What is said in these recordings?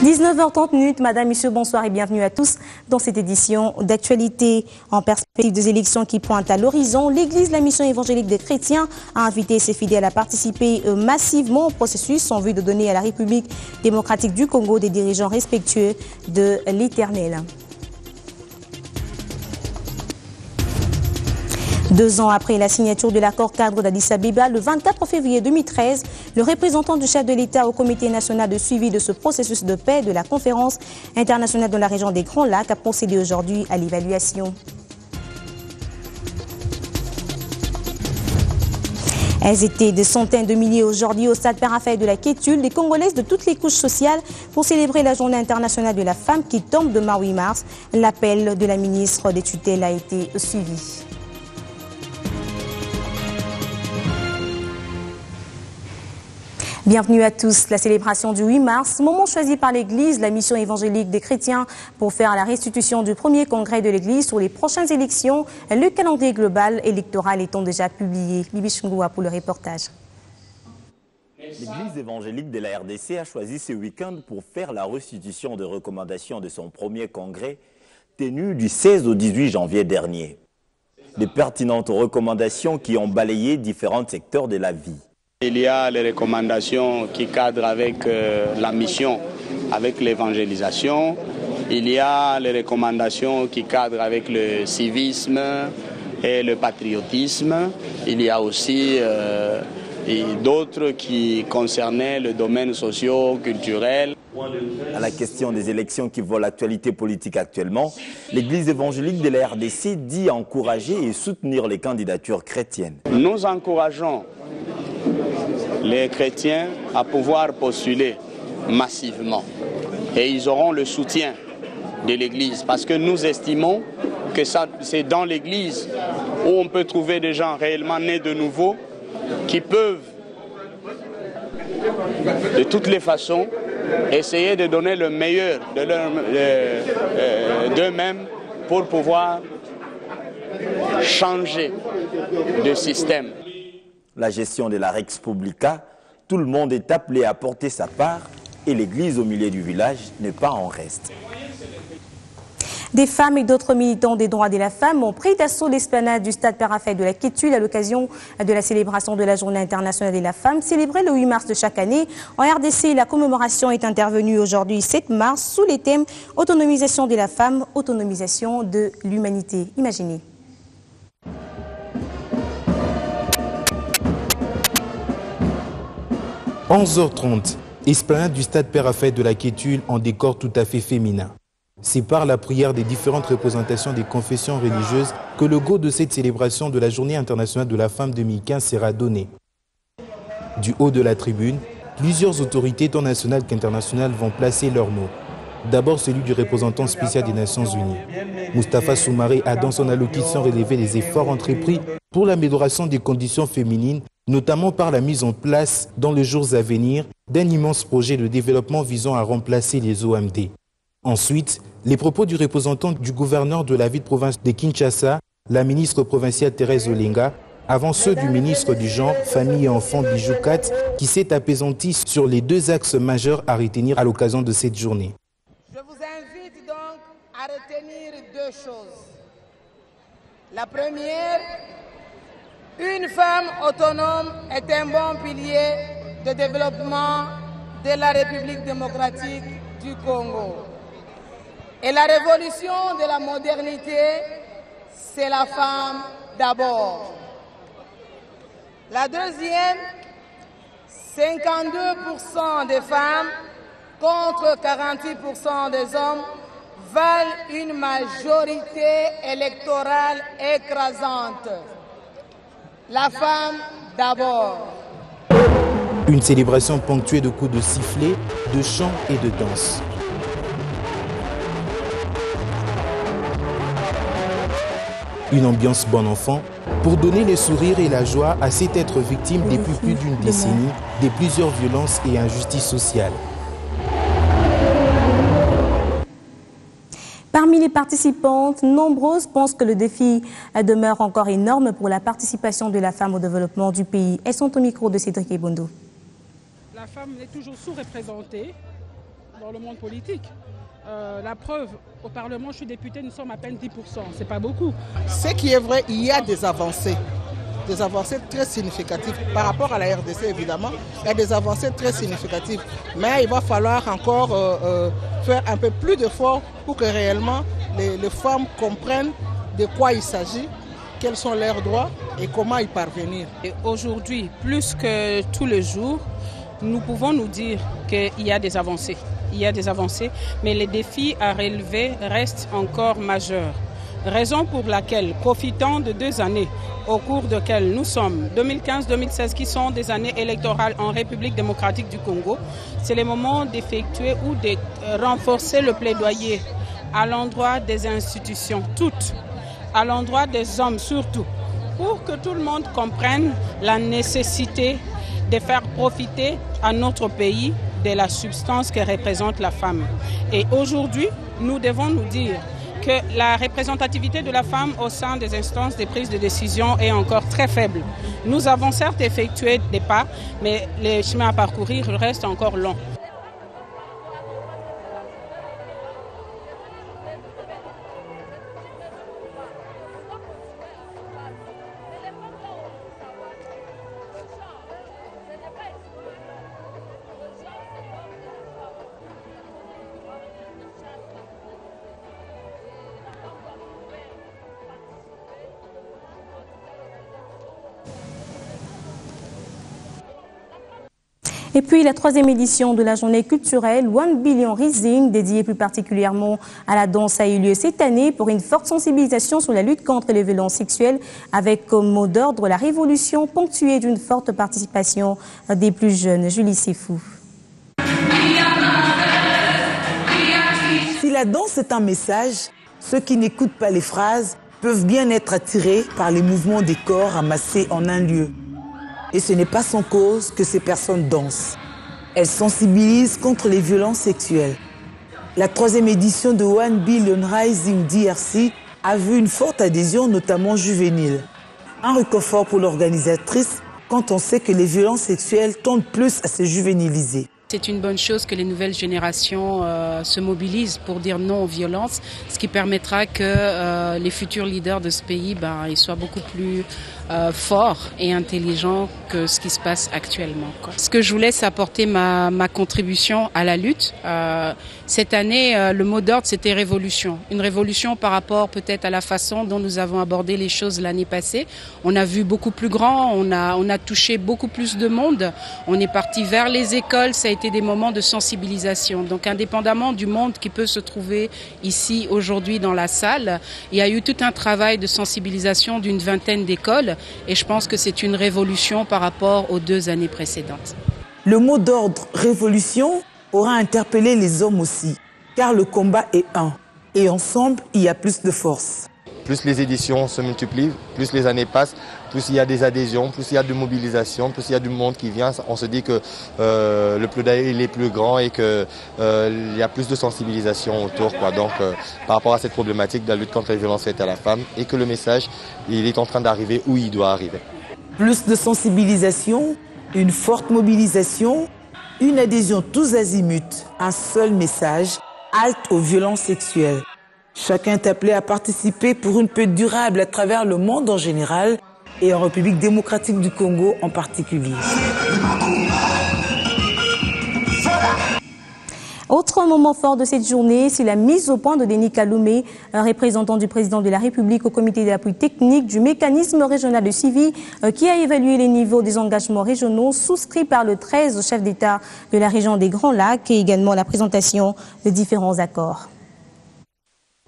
19h30, madame, monsieur, bonsoir et bienvenue à tous dans cette édition d'actualité. En perspective des élections qui pointent à l'horizon, l'Église, la mission évangélique des chrétiens, a invité ses fidèles à participer massivement au processus en vue de donner à la République démocratique du Congo des dirigeants respectueux de l'Éternel. 2 ans après la signature de l'accord cadre d'Addis Abeba, le 24 février 2013, le représentant du chef de l'État au Comité national de suivi de ce processus de paix de la conférence internationale de la région des Grands Lacs a procédé aujourd'hui à l'évaluation. Elles étaient des centaines de milliers aujourd'hui au stade Père-Raphaël de la Kétule, des Congolaises de toutes les couches sociales pour célébrer la journée internationale de la femme qui tombe demain 8 mars. L'appel de la ministre des tutelles a été suivi. Bienvenue à tous. La célébration du 8 mars, moment choisi par l'Église, la mission évangélique des chrétiens pour faire la restitution du premier congrès de l'Église sur les prochaines élections. Le calendrier global électoral étant déjà publié. Libi Chungoua pour le reportage. L'Église évangélique de la RDC a choisi ce week-end pour faire la restitution de recommandations de son premier congrès tenu du 16 au 18 janvier dernier. De pertinentes recommandations qui ont balayé différents secteurs de la vie. Il y a les recommandations qui cadrent avec la mission, avec l'évangélisation. Il y a les recommandations qui cadrent avec le civisme et le patriotisme. Il y a aussi d'autres qui concernaient le domaine socio-culturel. À la question des élections qui volent l'actualité politique actuellement, l'Église évangélique de la RDC dit encourager et soutenir les candidatures chrétiennes. Nous encourageons les chrétiens à pouvoir postuler massivement. Et ils auront le soutien de l'Église parce que nous estimons que c'est dans l'Église où on peut trouver des gens réellement nés de nouveau qui peuvent, de toutes les façons, essayer de donner le meilleur d'eux-mêmes pour pouvoir changer de système. La gestion de la Rex Publica, tout le monde est appelé à apporter sa part et l'église au milieu du village n'est pas en reste. Des femmes et d'autres militants des droits de la femme ont pris d'assaut l'esplanade du stade Père-Raphaël de la Kétule à l'occasion de la célébration de la Journée internationale de la femme, célébrée le 8 mars de chaque année. En RDC, la commémoration est intervenue aujourd'hui 7 mars sous les thèmes autonomisation de la femme, autonomisation de l'humanité. Imaginez. « 11h30, esplanade du stade Père-Raphaël de la Kétule en décor tout à fait féminin. C'est par la prière des différentes représentations des confessions religieuses que le go de cette célébration de la Journée internationale de la femme 2015 sera donné. Du haut de la tribune, plusieurs autorités tant nationales qu'internationales vont placer leurs mots. D'abord celui du représentant spécial des Nations Unies. Moustapha Soumaré a dans son allocution relevé les efforts entrepris pour l'amélioration des conditions féminines, notamment par la mise en place, dans les jours à venir, d'un immense projet de développement visant à remplacer les OMD. Ensuite, les propos du représentant du gouverneur de la ville-province de Kinshasa, la ministre provinciale Thérèse Olenga, avant ceux du ministre du Genre, Famille et Enfants Bijoukat, qui s'est apaisanti sur les 2 axes majeurs à retenir à l'occasion de cette journée. Je vous invite donc à retenir 2 choses. La première, une femme autonome est un bon pilier de développement de la République démocratique du Congo. Et la révolution de la modernité, c'est la femme d'abord. La deuxième, 52% des femmes contre 48% des hommes valent une majorité électorale écrasante. La femme d'abord. Une célébration ponctuée de coups de sifflet, de chants et de danse. Une ambiance bon enfant pour donner le sourire et la joie à cet être victime depuis plus d'une décennie de plusieurs violences et injustices sociales. Parmi les participantes, nombreuses pensent que le défi demeure encore énorme pour la participation de la femme au développement du pays. Elles sont au micro de Cédric Ebondo. La femme est toujours sous-représentée dans le monde politique. La preuve, au Parlement, je suis députée, nous sommes à peine 10%, c'est pas beaucoup. Ce qui est vrai, il y a des avancées très significatives. Par rapport à la RDC, évidemment, il y a des avancées très significatives. Mais il va falloir encore faire un peu plus d'efforts pour que réellement les femmes comprennent de quoi il s'agit, quels sont leurs droits et comment y parvenir. Aujourd'hui, plus que tous les jours, nous pouvons nous dire qu'il y a des avancées. Il y a des avancées, mais les défis à relever restent encore majeurs. Raison pour laquelle, profitant de 2 années au cours desquelles nous sommes, 2015-2016, qui sont des années électorales en République démocratique du Congo, c'est le moment d'effectuer ou de renforcer le plaidoyer à l'endroit des institutions, toutes, à l'endroit des hommes surtout, pour que tout le monde comprenne la nécessité de faire profiter à notre pays de la substance que représente la femme. Et aujourd'hui, nous devons nous dire que la représentativité de la femme au sein des instances de prise de décision est encore très faible. Nous avons certes effectué des pas, mais le chemin à parcourir reste encore long. Et puis la 3e édition de la journée culturelle One Billion Rising, dédiée plus particulièrement à la danse, a eu lieu cette année pour une forte sensibilisation sur la lutte contre les violences sexuelles, avec comme mot d'ordre la révolution, ponctuée d'une forte participation des plus jeunes. Julie Sefou. Si la danse est un message, ceux qui n'écoutent pas les phrases peuvent bien être attirés par les mouvements des corps amassés en un lieu. Et ce n'est pas sans cause que ces personnes dansent. Elles sensibilisent contre les violences sexuelles. La 3e édition de One Billion Rising DRC a vu une forte adhésion, notamment juvénile. Un réconfort pour l'organisatrice quand on sait que les violences sexuelles tendent plus à se juvéniliser. C'est une bonne chose que les nouvelles générations se mobilisent pour dire non aux violences, ce qui permettra que les futurs leaders de ce pays ils soient beaucoup plus forts et intelligents que ce qui se passe actuellement. Ce que je voulais, c'est apporter ma contribution à la lutte. Cette année, le mot d'ordre, c'était révolution. Une révolution par rapport peut-être à la façon dont nous avons abordé les choses l'année passée. On a vu beaucoup plus grand, on a touché beaucoup plus de monde. On est parti vers les écoles, ça a été des moments de sensibilisation. Donc indépendamment du monde qui peut se trouver ici aujourd'hui dans la salle, il y a eu tout un travail de sensibilisation d'une 20aine d'écoles et je pense que c'est une révolution par rapport aux 2 années précédentes. Le mot d'ordre révolution aura interpellé les hommes aussi, car le combat est un et ensemble il y a plus de force. Plus les éditions se multiplient, plus les années passent, plus il y a des adhésions, plus il y a de mobilisation, plus il y a du monde qui vient. On se dit que le plaidoyer est plus grand et qu'il y a plus de sensibilisation autour. Donc par rapport à cette problématique de la lutte contre les violences faites à la femme et que le message il est en train d'arriver où il doit arriver. Plus de sensibilisation, une forte mobilisation, une adhésion tous azimuts, un seul message, halte aux violences sexuelles. Chacun est appelé à participer pour une paix durable à travers le monde en général et en République démocratique du Congo en particulier. Autre moment fort de cette journée, c'est la mise au point de Denis Kaloumé, un représentant du président de la République au comité d'appui technique du mécanisme régional de suivi qui a évalué les niveaux des engagements régionaux souscrits par le 13 chefs d'État de la région des Grands Lacs et également la présentation de différents accords.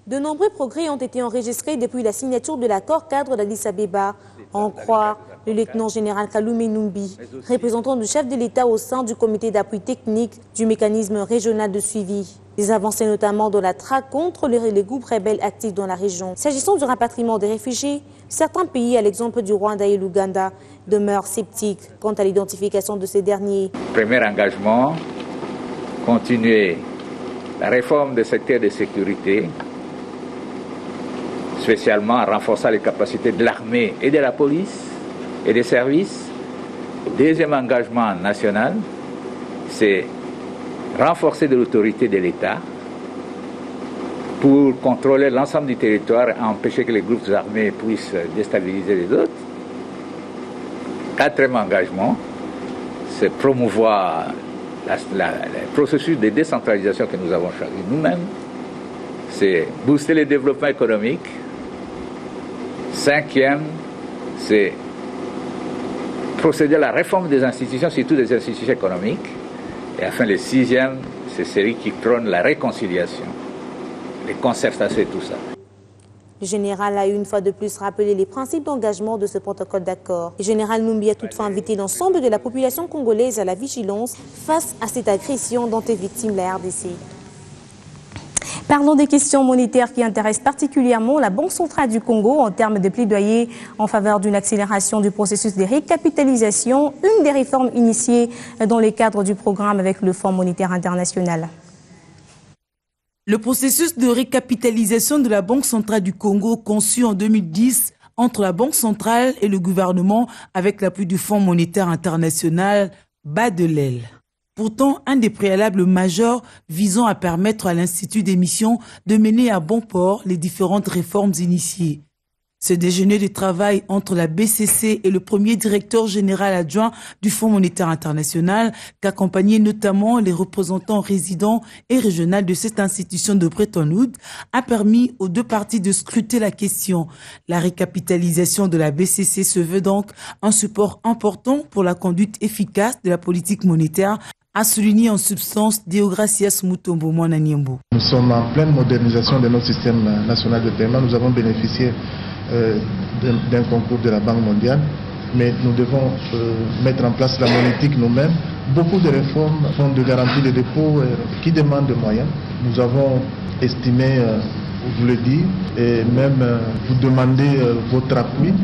De nombreux progrès ont été enregistrés depuis la signature de l'accord cadre d'Addis Abeba. En croire le lieutenant général Kaloumé Numbi, représentant du chef de l'État au sein du comité d'appui technique du mécanisme régional de suivi. Des avancées notamment dans la traque contre les groupes rebelles actifs dans la région. S'agissant du rapatriement des réfugiés, certains pays, à l'exemple du Rwanda et l'Ouganda, demeurent sceptiques quant à l'identification de ces derniers. Premier engagement, continuer la réforme des secteurs de sécurité, spécialement en renforçant les capacités de l'armée et de la police et des services. Deuxième engagement national, c'est renforcer de l'autorité de l'État pour contrôler l'ensemble du territoire et empêcher que les groupes armés puissent déstabiliser les autres. Quatrième engagement, c'est promouvoir le processus de décentralisation que nous avons choisi nous-mêmes. C'est booster le développement économique. Cinquième, c'est procéder à la réforme des institutions, surtout des institutions économiques. Et enfin, le sixième, c'est celui qui prône la réconciliation, les concertations et tout ça. Le général a une fois de plus rappelé les principes d'engagement de ce protocole d'accord. Le général Numbi a toutefois invité l'ensemble de la population congolaise à la vigilance face à cette agression dont est victime la RDC. Parlons des questions monétaires qui intéressent particulièrement la Banque centrale du Congo en termes de plaidoyer en faveur d'une accélération du processus de récapitalisation, une des réformes initiées dans le cadre du programme avec le Fonds monétaire international. Le processus de récapitalisation de la Banque centrale du Congo, conçu en 2010 entre la Banque centrale et le gouvernement avec l'appui du Fonds monétaire international, bat de l'aile. Pourtant, un des préalables majeurs visant à permettre à l'Institut d'émission de mener à bon port les différentes réformes initiées. Ce déjeuner de travail entre la BCC et le premier directeur général adjoint du Fonds monétaire international, qu'accompagnaient notamment les représentants résidents et régionaux de cette institution de Bretton Woods, a permis aux deux parties de scruter la question. La récapitalisation de la BCC se veut donc un support important pour la conduite efficace de la politique monétaire, a souligné en substance Deogracias Mutombo Mwananyembo. Nous sommes en pleine modernisation de notre système national de paiement. Nous avons bénéficié d'un concours de la Banque mondiale, mais nous devons mettre en place la monétique nous-mêmes. Beaucoup de réformes, fonds de garantie de dépôt qui demandent des moyens. Nous avons estimé, vous le dites, et même vous demander votre appui,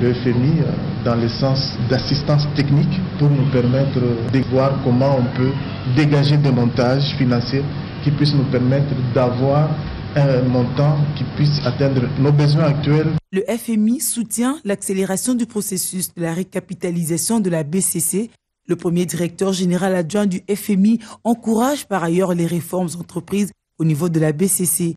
le FMI, dans le sens d'assistance technique pour nous permettre de voir comment on peut dégager des montages financiers qui puissent nous permettre d'avoir un montant qui puisse atteindre nos besoins actuels. Le FMI soutient l'accélération du processus de la récapitalisation de la BCC. Le premier directeur général adjoint du FMI encourage par ailleurs les réformes entreprises au niveau de la BCC.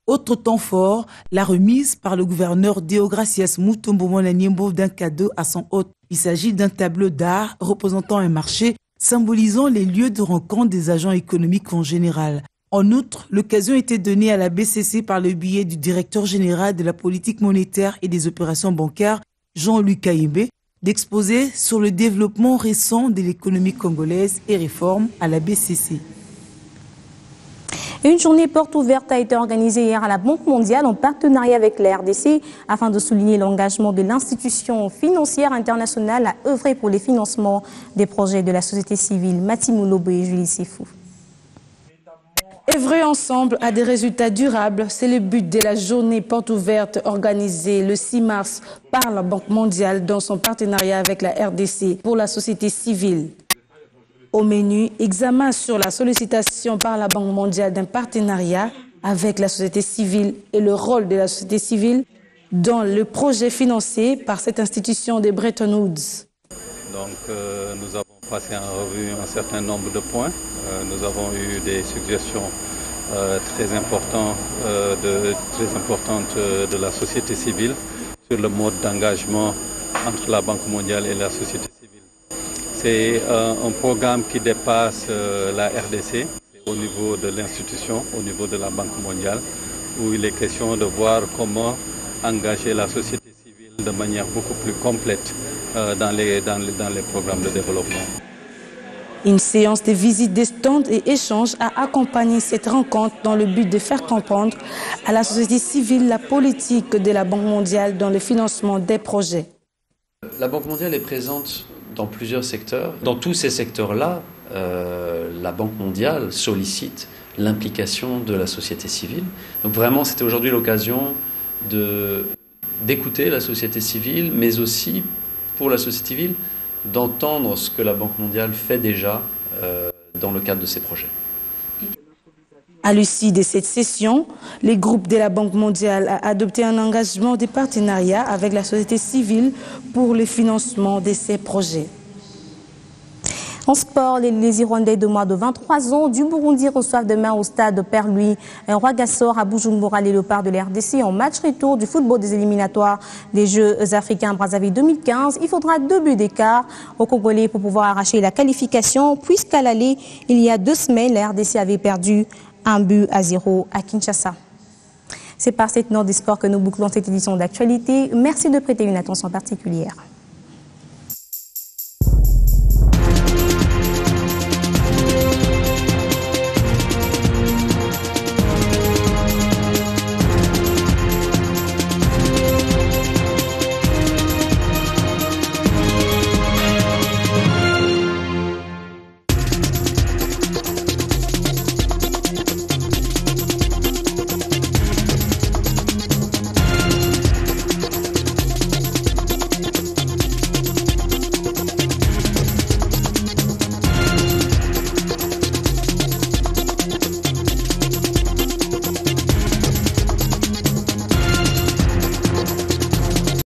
Autre temps fort, la remise par le gouverneur Deogracias Mutombo Mwananyembo d'un cadeau à son hôte. Il s'agit d'un tableau d'art représentant un marché symbolisant les lieux de rencontre des agents économiques en général. En outre, l'occasion était donnée à la BCC par le biais du directeur général de la politique monétaire et des opérations bancaires, Jean-Luc Kaïmbe, d'exposer sur le développement récent de l'économie congolaise et réformes à la BCC. Une journée porte ouverte a été organisée hier à la Banque mondiale en partenariat avec la RDC afin de souligner l'engagement de l'institution financière internationale à œuvrer pour les financements des projets de la société civile. Matimou Lobo et Julie Sifou. Œuvrer ensemble à des résultats durables, c'est le but de la journée porte ouverte organisée le 6 mars par la Banque mondiale dans son partenariat avec la RDC pour la société civile. Au menu, examen sur la sollicitation par la Banque mondiale d'un partenariat avec la société civile et le rôle de la société civile dans le projet financé par cette institution de Bretton Woods. Donc nous avons passé en revue un certain nombre de points. Nous avons eu des suggestions très importantes de la société civile sur le mode d'engagement entre la Banque mondiale et la société civile. C'est un programme qui dépasse la RDC au niveau de l'institution, au niveau de la Banque mondiale, où il est question de voir comment engager la société civile de manière beaucoup plus complète dans les programmes de développement. Une séance de visite des stands et échanges a accompagné cette rencontre dans le but de faire comprendre à la société civile la politique de la Banque mondiale dans le financement des projets. La Banque mondiale est présente dans plusieurs secteurs. Dans tous ces secteurs-là, la Banque mondiale sollicite l'implication de la société civile. Donc vraiment, c'était aujourd'hui l'occasion d'écouter la société civile, mais aussi pour la société civile d'entendre ce que la Banque mondiale fait déjà dans le cadre de ses projets. À l'issue de cette session, le groupe de la Banque mondiale a adopté un engagement de partenariat avec la société civile pour le financement de ces projets. En sport, les Irlandais de moins de 23 ans du Burundi reçoivent demain au stade Père-Louis Rwagasore à Bujumbura les Léopards de la RDC en match retour du football des éliminatoires des Jeux africains Brazzaville 2015. Il faudra 2 buts d'écart aux Congolais pour pouvoir arracher la qualification, puisqu'à l'aller, il y a 2 semaines, la RDC avait perdu 1-0 à Kinshasa. C'est par cette note des sports que nous bouclons cette édition d'actualité. Merci de prêter une attention particulière.